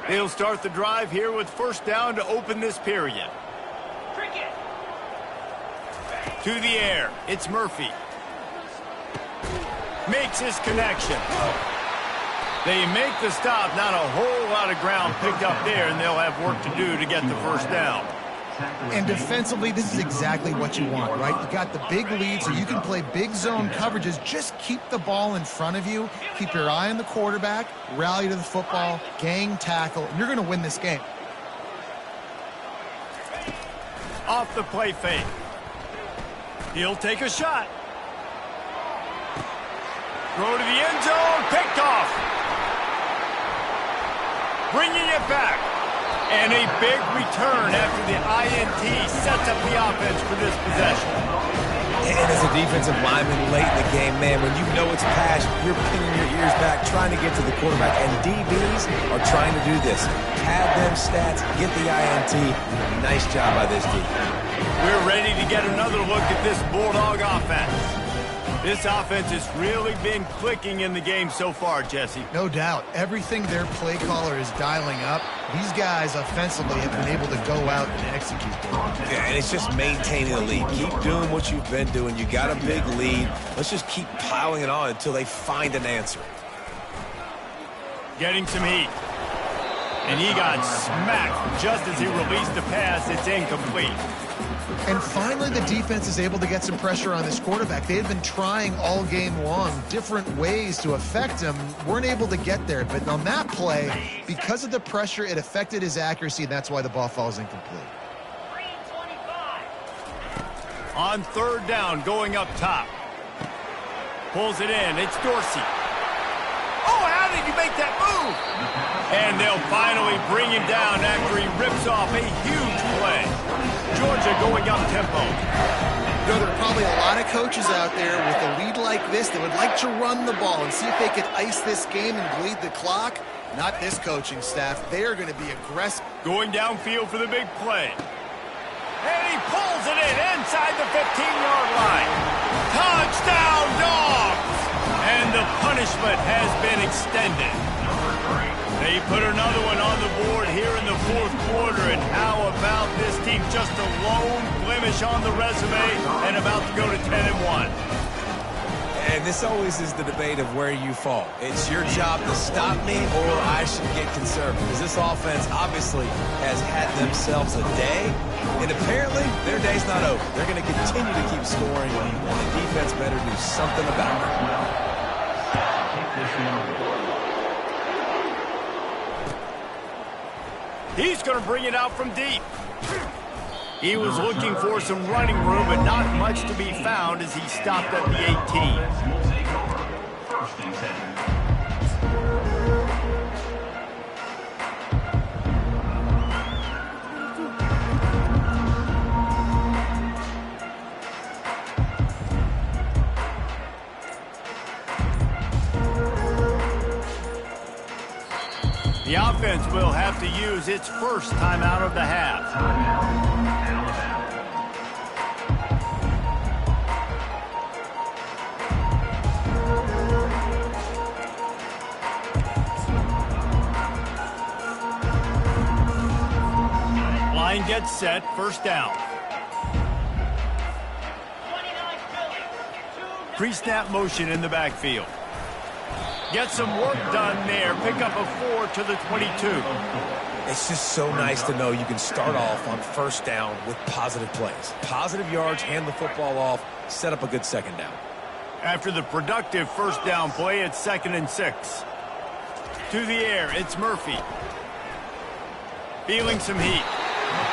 They'll start the drive here with first down to open this period. To the air, it's Murphy. Makes his connection. They make the stop, not a whole lot of ground picked up there, and they'll have work to do to get the first down. And defensively, this is exactly what you want, right? You got the big lead, so you can play big zone coverages. Just keep the ball in front of you. Keep your eye on the quarterback, rally to the football, gang tackle, and you're going to win this game. Off the play fake. He'll take a shot. Throw to the end zone, picked off. Bringing it back. And a big return after the INT sets up the offense for this possession. And as a defensive lineman late in the game, man, when you know it's pass, you're pinning your ears back, trying to get to the quarterback. And DBs are trying to do this. Pad them stats, get the INT. Nice job by this defense. We're ready to get another look at this Bulldog offense. This offense has really been clicking in the game so far, Jesse. No doubt. Everything their play caller is dialing up, these guys offensively have been able to go out and execute. Yeah, and it's just maintaining the lead. Keep doing what you've been doing. You got a big lead. Let's just keep piling it on until they find an answer. Getting some heat. And he got smacked just as he released the pass. It's incomplete. And finally, the defense is able to get some pressure on this quarterback. They had been trying all game long different ways to affect him. Weren't able to get there. But on that play, because of the pressure, it affected his accuracy, and that's why the ball falls incomplete. On third down, going up top. Pulls it in. It's Dorsey. Oh, how did you make that move? And they'll finally bring him down after he rips off a huge play. Georgia going up tempo. You know, there are probably a lot of coaches out there with a lead like this that would like to run the ball and see if they could ice this game and bleed the clock. Not this coaching staff. They are going to be aggressive. Going downfield for the big play. And he pulls it in inside the 15-yard line. Touchdown, Dogs! And the punishment has been extended. They put another one on the board here in the fourth quarter, and how about this team? Just a lone blemish on the resume and about to go to 10-1. And this always is the debate of where you fall. It's your job to stop me or I should get concerned, because this offense obviously has had themselves a day, and apparently their day's not over. They're going to continue to keep scoring, and the defense better do something about it. He's going to bring it out from deep. He was looking for some running room, but not much to be found as he stopped at the 18. First and 10. The offense will have to use its first timeout of the half. Line gets set, first down. Pre-snap motion in the backfield. Get some work done there. Pick up a 4 to the 22. It's just so nice to know you can start off on first down with positive plays. Positive yards, hand the football off, set up a good second down. After the productive first down play, it's 2nd and 6. To the air, it's Murphy. Feeling some heat.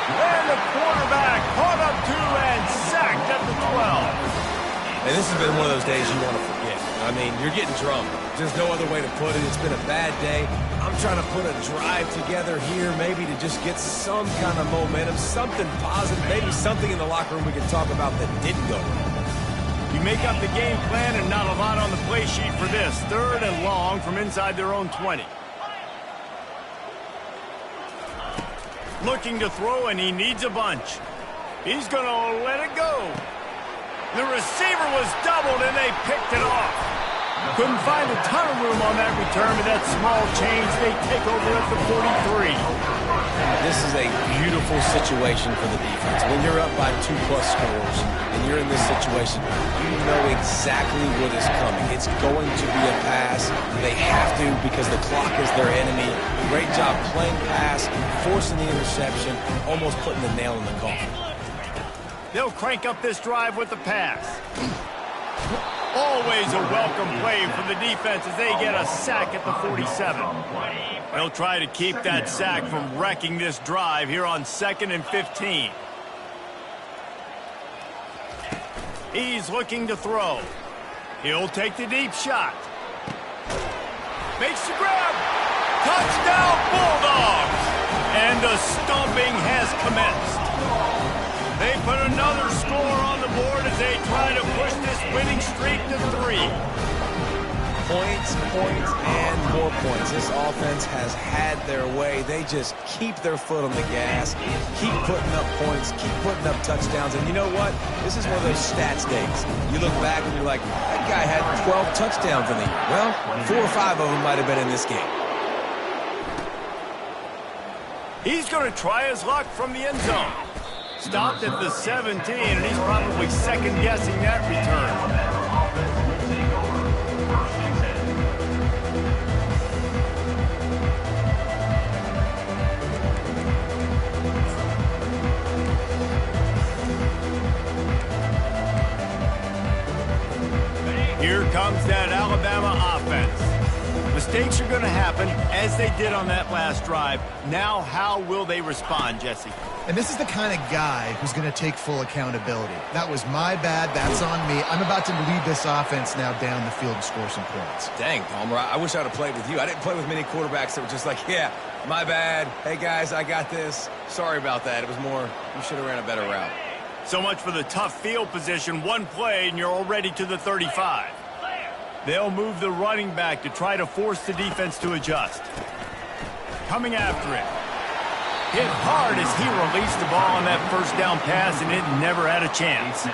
And the quarterback caught up to and sacked at the 12. And this has been one of those days you want to forget. I mean, you're getting drunk. There's no other way to put it. It's been a bad day. I'm trying to put a drive together here maybe to just get some kind of momentum, something positive, maybe something in the locker room we can talk about that didn't go wrong. You make up the game plan and not a lot on the play sheet for this. 3rd and long from inside their own 20. Looking to throw, and he needs a bunch. He's going to let it go. The receiver was doubled, and they picked it off. Couldn't find a ton of room on that return, but that small change, they take over at the 43. This is a beautiful situation for the defense. When you're up by 2+ scores and you're in this situation, you know exactly what is coming. It's going to be a pass. They have to because the clock is their enemy. Great job playing pass, forcing the interception, almost putting the nail in the coffin. They'll crank up this drive with the pass. Always a welcome play for the defense as they get a sack at the 47. They'll try to keep that sack from wrecking this drive here on 2nd and 15. He's looking to throw. He'll take the deep shot. Makes the grab. Touchdown Bulldogs! And the stomping has commenced. They put another score on the board as they try to push this winning streak to 3. Points, and more points. This offense has had their way. They just keep their foot on the gas, keep putting up points, keep putting up touchdowns. And you know what? This is one of those stats days. You look back and you're like, that guy had 12 touchdowns in the year. Well, 4 or 5 of them might have been in this game. He's going to try his luck from the end zone. Stopped at the 17, and he's probably second-guessing that return. Here comes that Alabama offense. Mistakes are going to happen, as they did on that last drive. Now, how will they respond, Jesse? And this is the kind of guy who's going to take full accountability. That was my bad. That's on me. I'm about to lead this offense now down the field and score some points. Dang, Palmer, I wish I would have played with you. I didn't play with many quarterbacks that were just like, yeah, my bad. Hey, guys, I got this. Sorry about that. It was more, you should have ran a better route. So much for the tough field position. One play, and you're already to the 35. They'll move the running back to try to force the defense to adjust. Coming after it. Hit hard as he released the ball on that first down pass, and it never had a chance.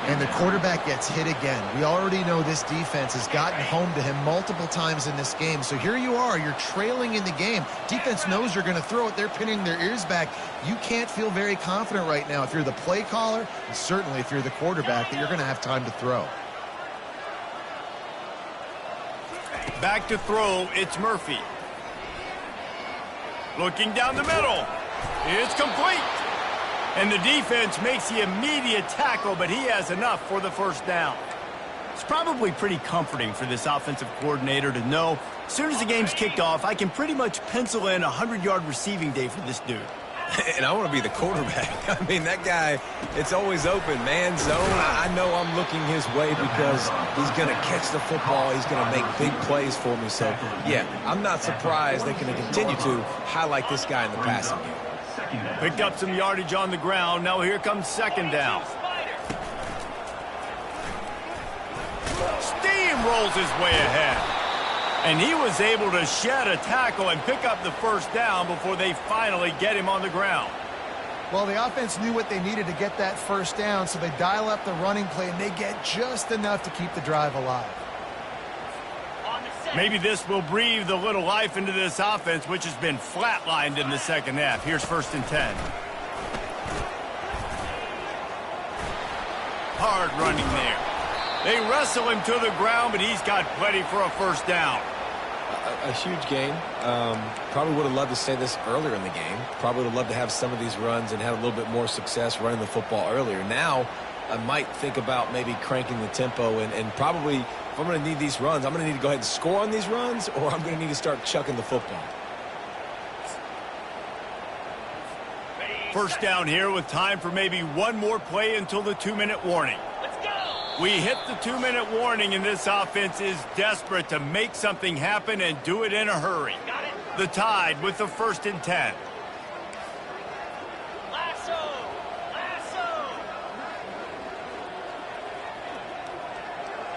And the quarterback gets hit again. We already know this defense has gotten home to him multiple times in this game. So here you are. You're trailing in the game. Defense knows you're going to throw it. They're pinning their ears back. You can't feel very confident right now if you're the play caller, and certainly if you're the quarterback, that you're going to have time to throw. Back to throw, it's Murphy. Looking down the middle. It's complete. And the defense makes the immediate tackle, but he has enough for the first down. It's probably pretty comforting for this offensive coordinator to know as soon as the game's kicked off, I can pretty much pencil in a 100-yard receiving day for this dude. And I want to be the quarterback. I mean, that guy, it's always open, man, zone. I know I'm looking his way because he's going to catch the football. He's going to make big plays for me. So, yeah, I'm not surprised they're going to continue to highlight this guy in the passing game. Picked up some yardage on the ground. Now here comes second down. Steamrolls his way ahead. And he was able to shed a tackle and pick up the first down before they finally get him on the ground. Well, the offense knew what they needed to get that first down, so they dial up the running play, and they get just enough to keep the drive alive. Maybe this will breathe a little life into this offense, which has been flatlined in the second half. Here's 1st and 10. Hard running there. They wrestle him to the ground, but he's got plenty for a first down. A huge game. Probably would have loved to say this earlier in the game. Probably would have loved to have some of these runs and have a little bit more success running the football earlier. Now, I might think about maybe cranking the tempo and probably, if I'm going to need these runs, I'm going to need to go ahead and score on these runs, or I'm going to need to start chucking the football. First down here with time for maybe one more play until the 2-minute warning. We hit the 2-minute warning, and this offense is desperate to make something happen and do it in a hurry. The Tide with the 1st and 10.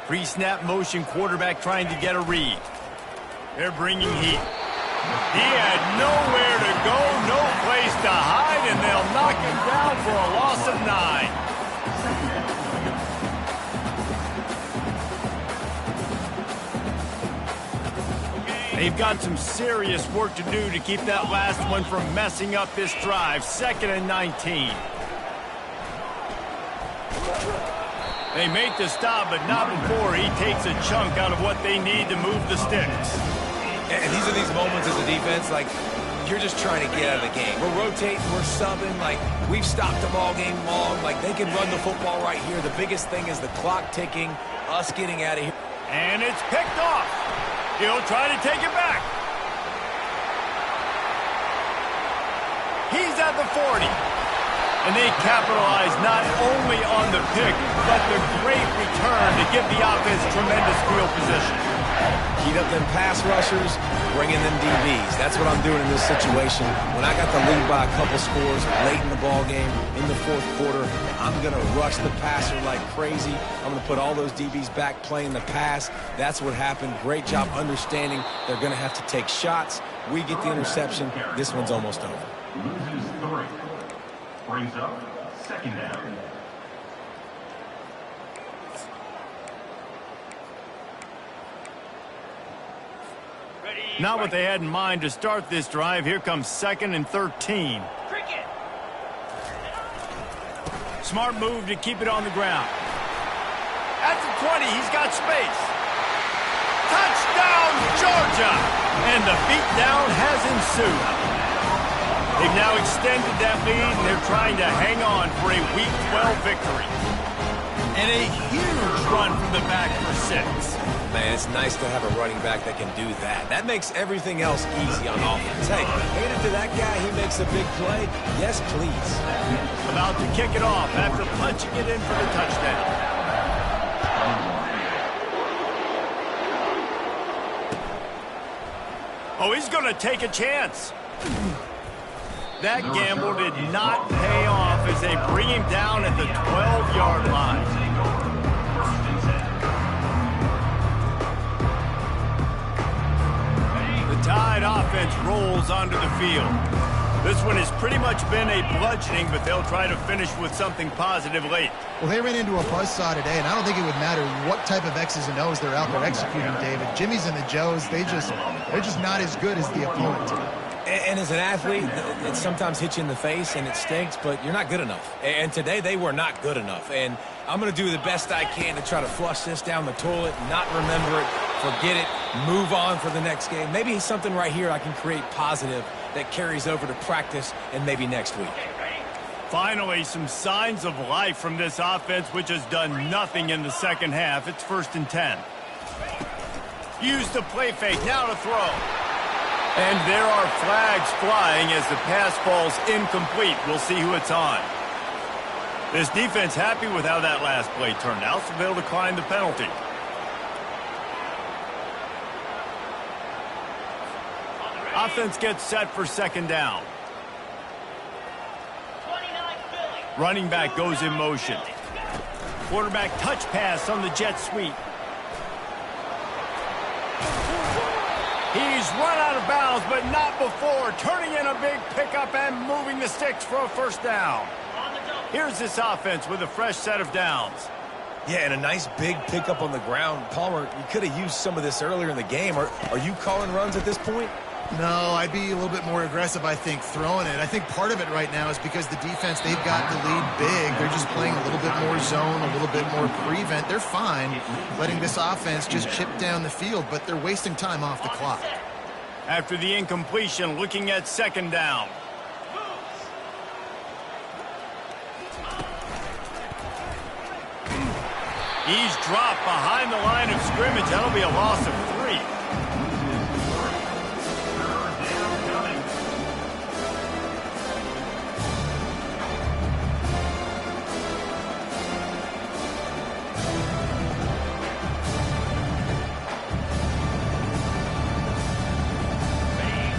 Pre-snap motion quarterback trying to get a read. They're bringing heat. He had nowhere to go, no place to hide, and they'll knock him down for a loss of 9. They've got some serious work to do to keep that last one from messing up this drive. 2nd and 19. They make the stop, but not before he takes a chunk out of what they need to move the sticks. And these are these moments as a defense, like, you're just trying to get out of the game. We're rotating, we're subbing, like, we've stopped them all game long. Like, they can run the football right here. The biggest thing is the clock ticking, us getting out of here. And it's picked off. He'll try to take it back. He's at the 40. And they capitalize not only on the pick, but the great return to give the offense tremendous field position. Heat up them pass rushers, bring in them DBs. That's what I'm doing in this situation. When I got the lead by a couple scores late in the ball game, in the 4th quarter, I'm going to rush the passer like crazy. I'm going to put all those DBs back playing the pass. That's what happened. Great job understanding they're going to have to take shots. We get the interception. This one's almost over. Loses 3. Brings up 2nd down. Not what they had in mind to start this drive. Here comes 2nd and 13. Smart move to keep it on the ground. At the 20, he's got space. Touchdown, Georgia! And the beatdown has ensued. They've now extended that lead, and they're trying to hang on for a Week 12 victory. And a huge run from the back for 6. Man, it's nice to have a running back that can do that. That makes everything else easy on offense. Hey, hand it to that guy, he makes a big play. Yes, please. About to kick it off after punching it in for the touchdown. Oh, he's going to take a chance. That gamble did not pay off as they bring him down at the 12-yard line. Tide offense rolls onto the field. This one has pretty much been a bludgeoning, but they'll try to finish with something positive late. Well, they ran into a buzzsaw today, and I don't think it would matter what type of X's and O's they're out there executing, David. Jimmy's and the Joes, they're just not as good as the opponent. And as an athlete, it sometimes hits you in the face and it stinks, but you're not good enough. And today they were not good enough. And I'm going to do the best I can to try to flush this down the toilet, not remember it, forget it, move on for the next game. Maybe something right here I can create positive that carries over to practice and maybe next week. Finally, some signs of life from this offense, which has done nothing in the second half. It's 1st and 10. Use the play fake, now to throw. And there are flags flying as the pass falls incomplete. We'll see who it's on. This defense happy with how that last play turned out, so they'll decline the penalty. Offense gets set for 2nd down. Running back goes in motion. Quarterback touch pass on the jet sweep. He's run out of bounds, but not before. Turning in a big pickup and moving the sticks for a 1st down. Here's this offense with a fresh set of downs. Yeah, and a nice big pickup on the ground. Palmer, you could have used some of this earlier in the game. Are you calling runs at this point? No, I'd be a little bit more aggressive, I think, throwing it. I think part of it right now is because the defense, they've got the lead big. They're just playing a little bit more zone, a little bit more prevent. They're fine letting this offense just chip down the field, but they're wasting time off the clock. After the incompletion, looking at second down. He's dropped behind the line of scrimmage. That'll be a loss of 3.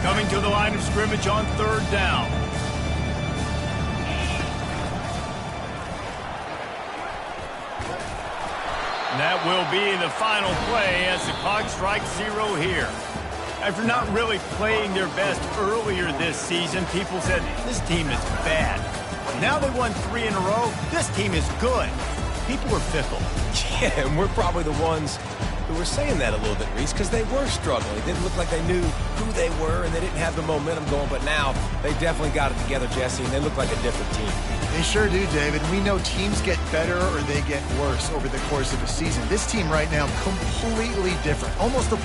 Coming to the line of scrimmage on third down. And that will be the final play as the clock strikes 0 here. After not really playing their best earlier this season, people said, this team is bad. Now they won 3 in a row. This team is good. People are fickle. Yeah, and we're probably the ones who were saying that a little bit, Reese, because they were struggling. It didn't look like they knew who they were, and they didn't have the momentum going. But now they definitely got it together, Jesse, and they look like a different team. They sure do, David. We know teams get better or they get worse over the course of a season. This team right now, completely different. Almost the